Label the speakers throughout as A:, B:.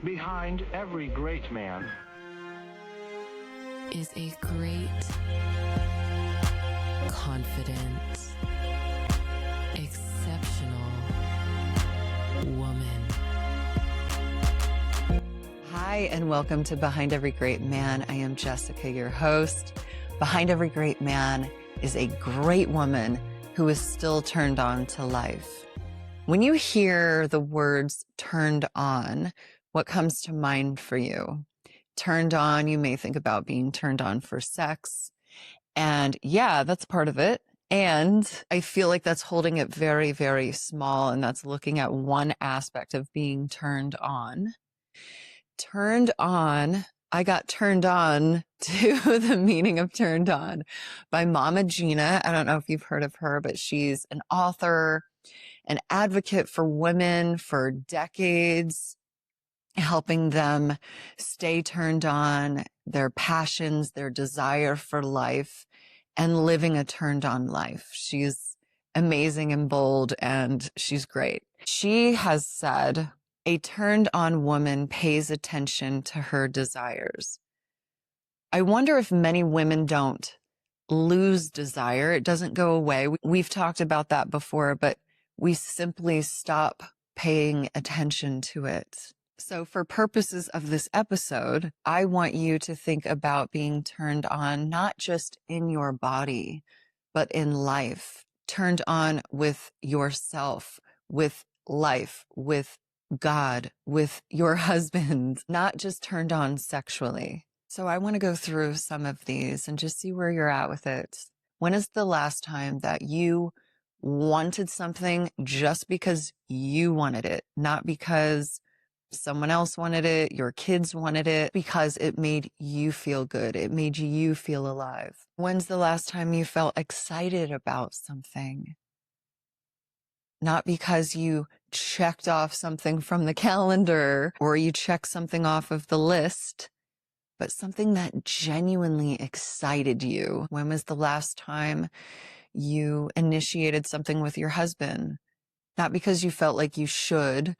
A: Behind every great man
B: is a great, confident, exceptional woman.
C: Hi, and welcome to Behind Every Great Man. I am Jessica, your host. Behind every great man is a great woman who is still turned on to life. When you hear the words turned on, what comes to mind for you? Turned on, you may think about being turned on for sex. And yeah, that's part of it. And I feel like that's holding it very, very small. And that's looking at one aspect of being turned on. Turned on. I got turned on to the meaning of turned on by Mama Gina. I don't know if you've heard of her, but she's an author, an advocate for women for decades, helping them stay turned on, their passions, their desire for life, and living a turned on life. She's amazing and bold, and she's great. She has said, a turned on woman pays attention to her desires. I wonder if many women don't lose desire. It doesn't go away. We've talked about that before, but we simply stop paying attention to it. So for purposes of this episode, I want you to think about being turned on, not just in your body, but in life, turned on with yourself, with life, with God, with your husband, not just turned on sexually. So I want to go through some of these and just see where you're at with it. When is the last time that you wanted something just because you wanted it, not because someone else wanted it, your kids wanted it, because it made you feel good. It made you feel alive. When's the last time you felt excited about something? Not because you checked off something from the calendar or you checked something off of the list, but something that genuinely excited you. When was the last time you initiated something with your husband? Not because you felt like you should,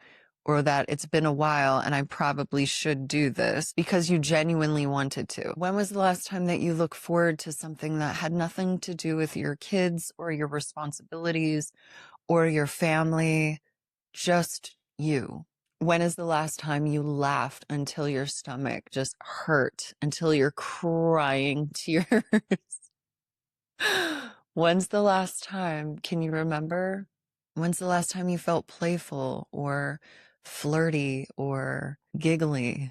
C: or that it's been a while and I probably should do this, because you genuinely wanted to. When was the last time that you looked forward to something that had nothing to do with your kids or your responsibilities or your family, just you? When is the last time you laughed until your stomach just hurt, until you're crying tears? When's the last time? Can you remember? When's the last time you felt playful or flirty or giggly?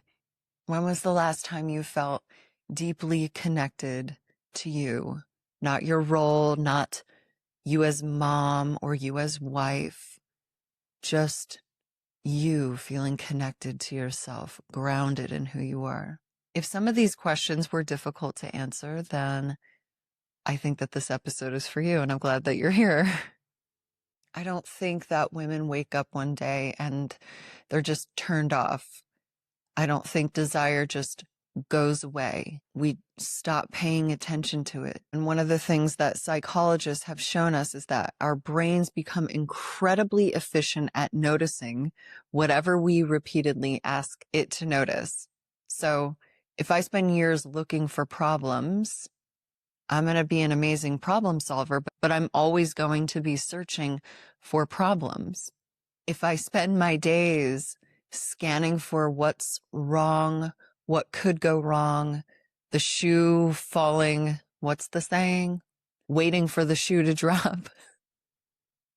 C: When was the last time you felt deeply connected to you? Not your role, not you as mom or you as wife, just you feeling connected to yourself, grounded in who you are. If some of these questions were difficult to answer, then I think that this episode is for you, and I'm glad that you're here. I don't think that women wake up one day and they're just turned off. I don't think desire just goes away. We stop paying attention to it. And one of the things that psychologists have shown us is that our brains become incredibly efficient at noticing whatever we repeatedly ask it to notice. So if I spend years looking for problems, I'm going to be an amazing problem solver, but I'm always going to be searching for problems. If I spend my days scanning for what's wrong, what could go wrong, the shoe falling, what's the saying? Waiting for the shoe to drop.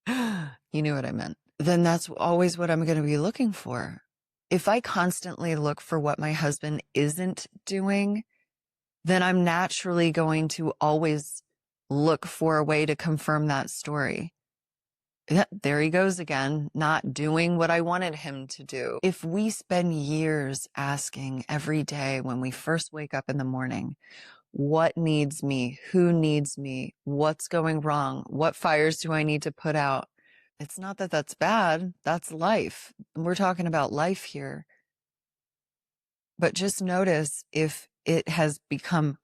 C: You knew what I meant. Then that's always what I'm going to be looking for. If I constantly look for what my husband isn't doing, then I'm naturally going to always look for a way to confirm that story. Yeah, there he goes again, not doing what I wanted him to do. If we spend years asking every day when we first wake up in the morning, what needs me? Who needs me? What's going wrong? What fires do I need to put out? It's not that that's bad. That's life. We're talking about life here. But just notice if it has become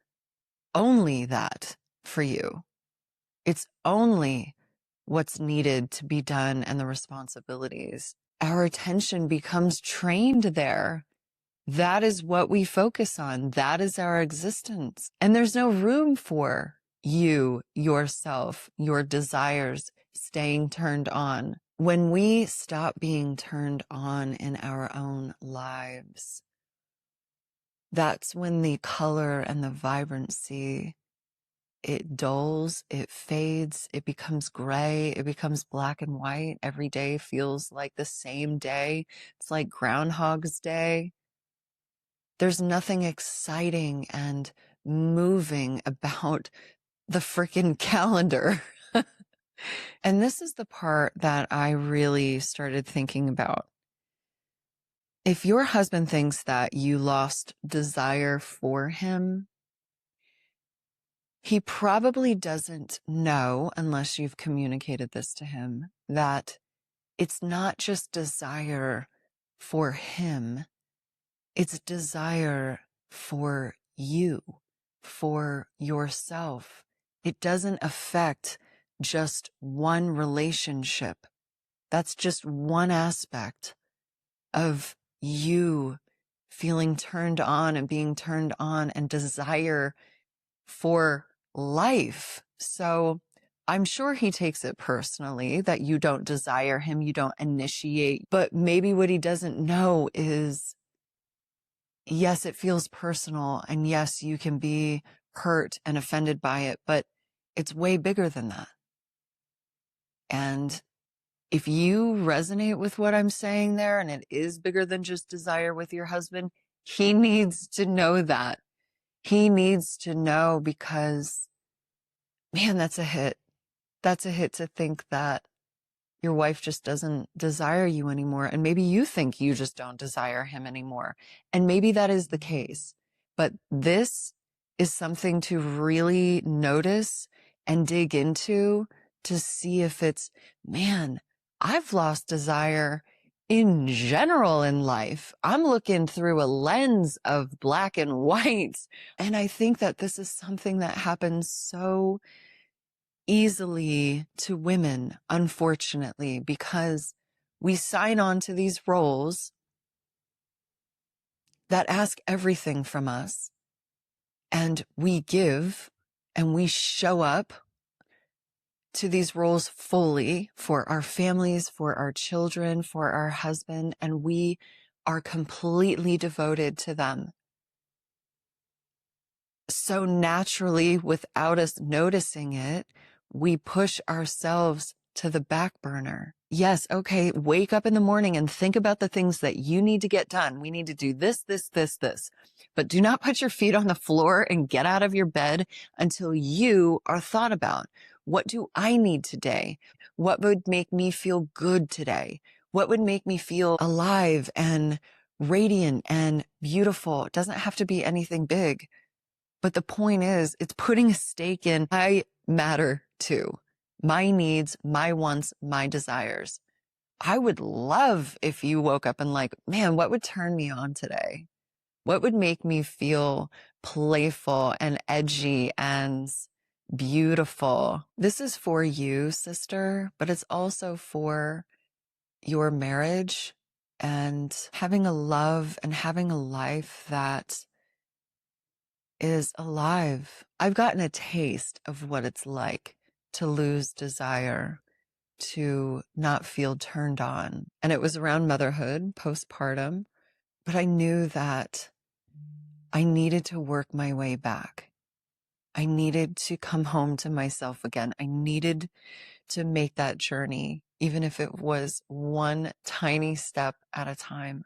C: only that for you. It's only what's needed to be done and the responsibilities. Our attention becomes trained there. That is what we focus on. That is our existence. And there's no room for you, yourself, your desires staying turned on. When we stop being turned on in our own lives, that's when the color and the vibrancy, it dulls, it fades, it becomes gray, it becomes black and white. Every day feels like the same day. It's like Groundhog's Day. There's nothing exciting and moving about the freaking calendar. And this is the part that I really started thinking about. If your husband thinks that you lost desire for him, he probably doesn't know, unless you've communicated this to him, that it's not just desire for him, it's desire for you, for yourself. It doesn't affect just one relationship. That's just one aspect of you feeling turned on and being turned on and desire for life. So I'm sure he takes it personally that you don't desire him, you don't initiate, but maybe what he doesn't know is, yes, it feels personal, and yes, you can be hurt and offended by it, but it's way bigger than that. And if you resonate with what I'm saying there, and it is bigger than just desire with your husband, he needs to know that. He needs to know, because, man, that's a hit. That's a hit to think that your wife just doesn't desire you anymore. And maybe you think you just don't desire him anymore. And maybe that is the case. But this is something to really notice and dig into to see if it's, man, I've lost desire in general in life. I'm looking through a lens of black and white. And I think that this is something that happens so easily to women, unfortunately, because we sign on to these roles that ask everything from us, and we give and we show up to these roles fully for our families, for our children, for our husband, and we are completely devoted to them. So naturally, without us noticing it, we push ourselves to the back burner. Yes, okay, wake up in the morning and think about the things that you need to get done. We need to do this, this, this, this. But do not put your feet on the floor and get out of your bed until you are thought about. What do I need today? What would make me feel good today? What would make me feel alive and radiant and beautiful? It doesn't have to be anything big. But the point is, it's putting a stake in, I matter too. My needs, my wants, my desires. I would love if you woke up and like, man, what would turn me on today? What would make me feel playful and edgy and beautiful? This is for you, sister, but it's also for your marriage and having a love and having a life that is alive. I've gotten a taste of what it's like to lose desire, to not feel turned on. And it was around motherhood, postpartum, but I knew that I needed to work my way back. I needed to come home to myself again. I needed to make that journey, even if it was one tiny step at a time.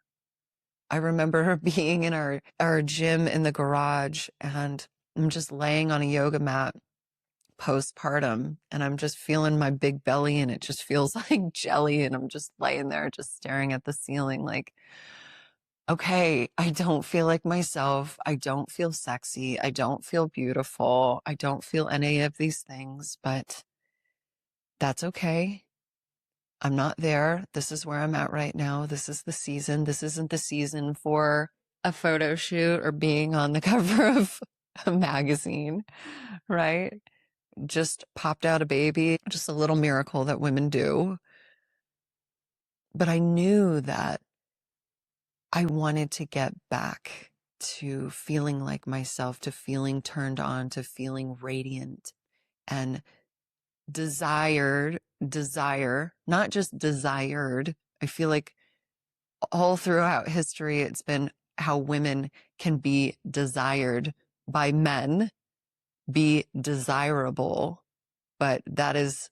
C: I remember being in our gym in the garage, and I'm just laying on a yoga mat postpartum, and I'm just feeling my big belly, and it just feels like jelly. And I'm just laying there, just staring at the ceiling like, okay, I don't feel like myself. I don't feel sexy. I don't feel beautiful. I don't feel any of these things, but that's okay. I'm not there. This is where I'm at right now. This is the season. This isn't the season for a photo shoot or being on the cover of a magazine, right? Just popped out a baby, just a little miracle that women do. But I knew that I wanted to get back to feeling like myself, to feeling turned on, to feeling radiant and desire, not just desired. I feel like all throughout history, it's been how women can be desired by men, be desirable, but that is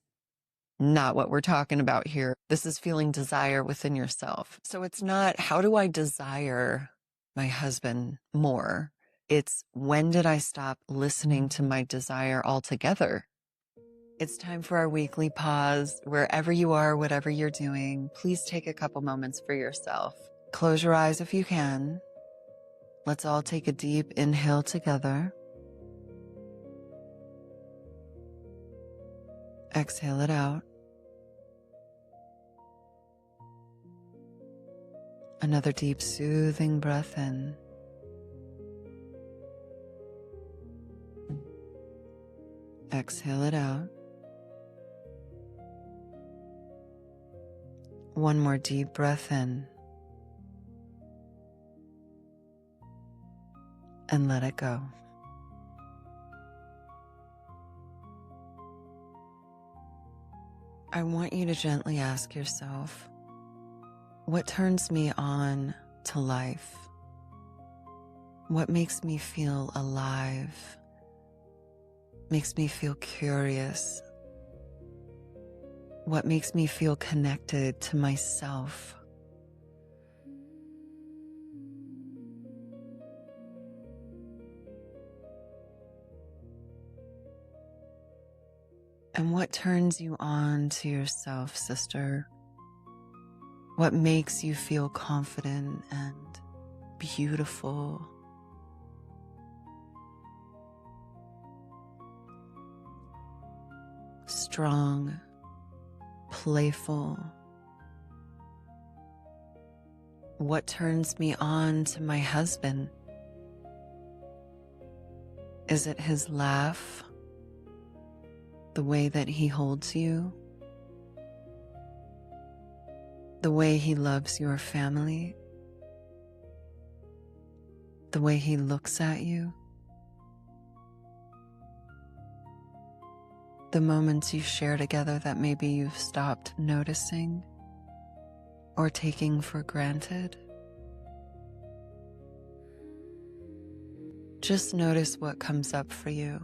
C: not what we're talking about here. This is feeling desire within yourself. So it's not, how do I desire my husband more? It's, when did I stop listening to my desire altogether? It's time for our weekly pause. Wherever you are, whatever you're doing, please take a couple moments for yourself. Close your eyes if you can. Let's all take a deep inhale together. Exhale it out. Another deep, soothing breath in. Exhale it out. One more deep breath in. And let it go. I want you to gently ask yourself, what turns me on to life? What makes me feel alive? Makes me feel curious? What makes me feel connected to myself? And what turns you on to yourself, sister? What makes you feel confident and beautiful? Strong, playful. What turns me on to my husband? Is it his laugh? The way that he holds you? The way he loves your family? The way he looks at you? The moments you share together that maybe you've stopped noticing or taking for granted? Just notice what comes up for you.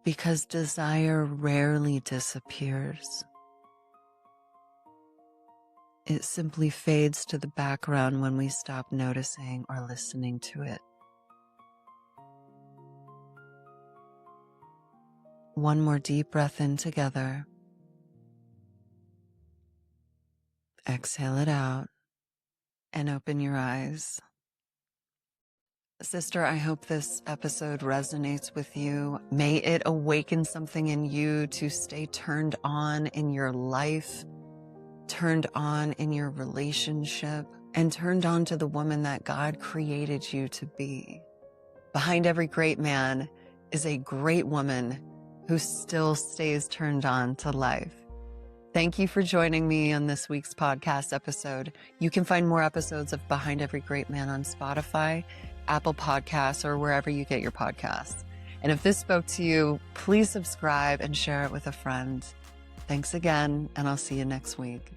C: Because desire rarely disappears. It simply fades to the background when we stop noticing or listening to it. One more deep breath in together. Exhale it out and open your eyes. Sister, I hope this episode resonates with you. May it awaken something in you to stay turned on in your life, turned on in your relationship, and turned on to the woman that God created you to be. Behind every great man is a great woman who still stays turned on to life. Thank you for joining me on this week's podcast episode. You can find more episodes of Behind Every Great Man on Spotify, Apple Podcasts, or wherever you get your podcasts. And if this spoke to you, please subscribe and share it with a friend. Thanks again, and I'll see you next week.